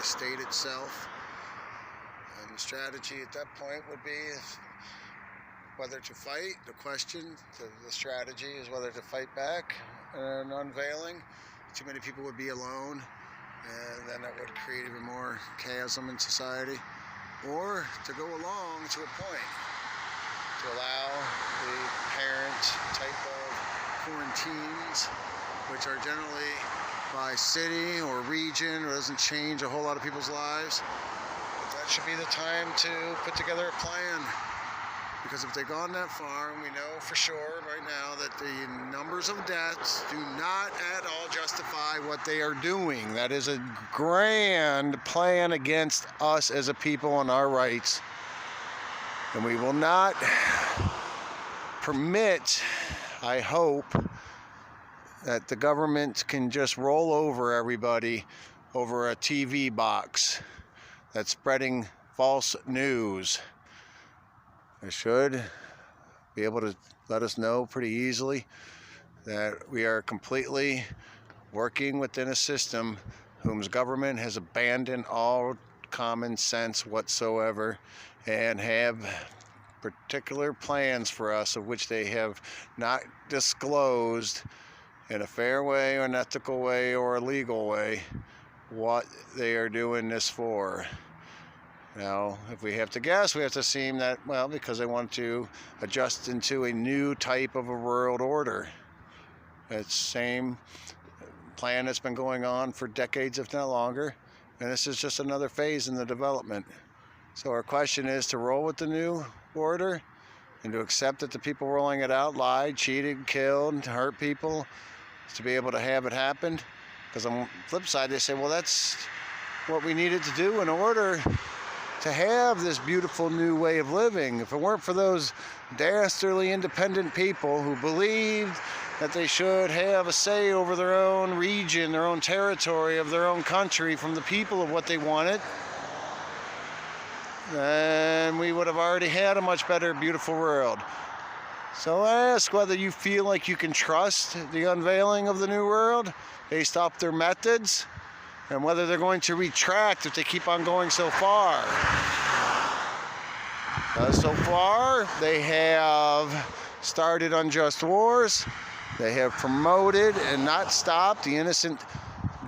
the state itself. And the strategy at that point would be whether to fight. The strategy is whether to fight back an unveiling. Too many people would be alone, and then that would create even more chasm in society. Or to go along to a point, to allow the parent type of quarantines, which are generally by city or region, or doesn't change a whole lot of people's lives. But that should be the time to put together a plan. Because if they've gone that far, and we know for sure right now that the numbers of deaths do not at all justify what they are doing. That is a grand plan against us as a people and our rights. And we will not permit, I hope, that the government can just roll over everybody over a TV box that's spreading false news. They should be able to let us know pretty easily that we are completely working within a system whose government has abandoned all common sense whatsoever and have particular plans for us of which they have not disclosed in a fair way or an ethical way or a legal way what they are doing this for. Now, if we have to guess, we have to assume that, well, because they want to adjust into a new type of a world order. It's the same plan that's been going on for decades, if not longer, and this is just another phase in the development. So our question is to roll with the new order and to accept that the people rolling it out lied, cheated, killed, hurt people, to be able to have it happen. Because on the flip side, they say, well, that's what we needed to do in order to have this beautiful new way of living. If it weren't for those dastardly independent people who believed that they should have a say over their own region, their own territory of their own country from the people of what they wanted, then we would have already had a much better, beautiful world. So ask whether you feel like you can trust the unveiling of the new world based off their methods, and whether they're going to retract if they keep on going so far. So far, they have started unjust wars. They have promoted and not stopped the innocent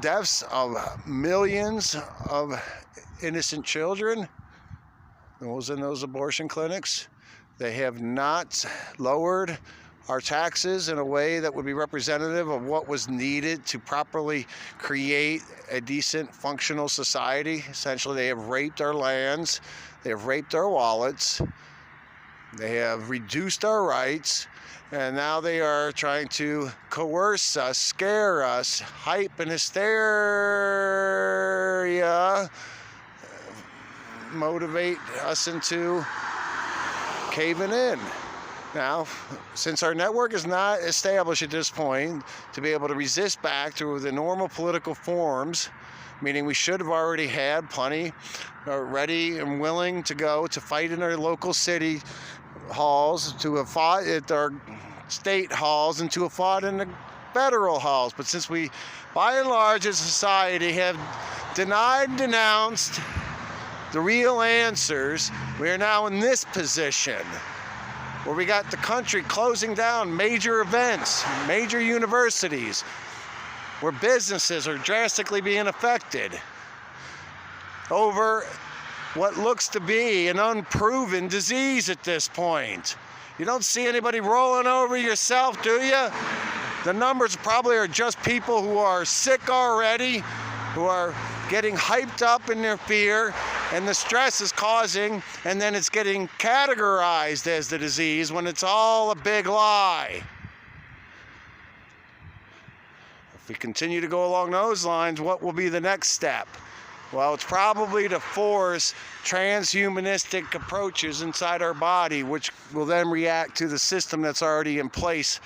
deaths of millions of innocent children, those in those abortion clinics. They have not lowered our taxes in a way that would be representative of what was needed to properly create a decent, functional society. Essentially, they have raped our lands. They have raped our wallets. They have reduced our rights. And now they are trying to coerce us, scare us, hype and hysteria, motivate us into caving in. Now, since our network is not established at this point to be able to resist back through the normal political forms, meaning we should have already had plenty ready and willing to go to fight in our local city halls, to have fought at our state halls, and to have fought in the federal halls. But since we, by and large, as a society, have denied and denounced the real answers, we are now in this position where we got the country closing down major events, major universities, where businesses are drastically being affected over what looks to be an unproven disease at this point. You don't see anybody rolling over yourself, do you? The numbers probably are just people who are sick already, who are getting hyped up in their fear, and the stress is causing, and then it's getting categorized as the disease when it's all a big lie. If we continue to go along those lines, what will be the next step? Well, it's probably to force transhumanistic approaches inside our body, which will then react to the system that's already in place.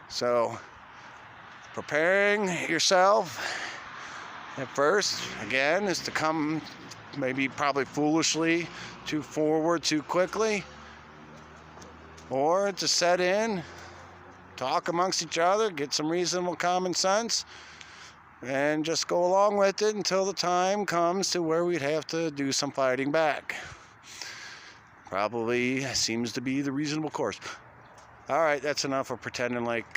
So, preparing yourself at first, again, is to come maybe probably foolishly too forward too quickly, or to set in, talk amongst each other, get some reasonable common sense, and just go along with it until the time comes to where we'd have to do some fighting back. Probably seems to be the reasonable course. All right, that's enough of pretending like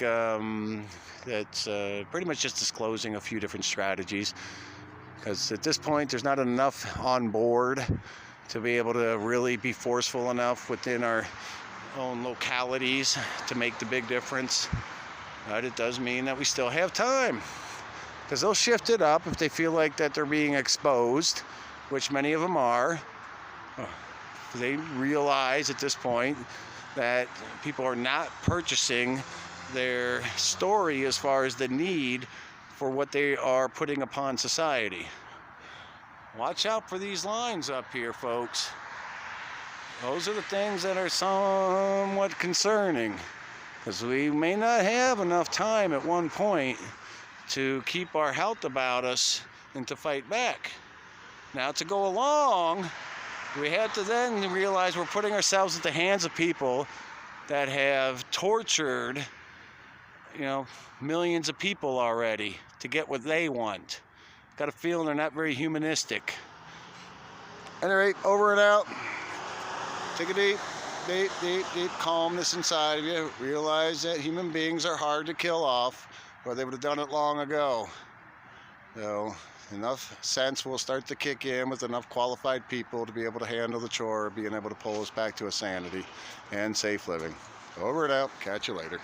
that's pretty much just disclosing a few different strategies, because at this point there's not enough on board to be able to really be forceful enough within our own localities to make the big difference. But it does mean that we still have time, because they'll shift it up if they feel like that they're being exposed, which many of them are. They realize at this point that people are not purchasing their story as far as the need for what they are putting upon society. Watch out for these lines up here, folks. Those are the things that are somewhat concerning, because we may not have enough time at one point to keep our health about us and to fight back. Now, to go along, we have to then realize we're putting ourselves at the hands of people that have tortured, millions of people already to get what they want. Got a feeling they're not very humanistic. Anyway, over and out. Take a deep calmness inside of you. Realize that human beings are hard to kill off, or they would have done it long ago. So enough sense will start to kick in with enough qualified people to be able to handle the chore of being able to pull us back to a sanity and safe living. Over and out. Catch you later.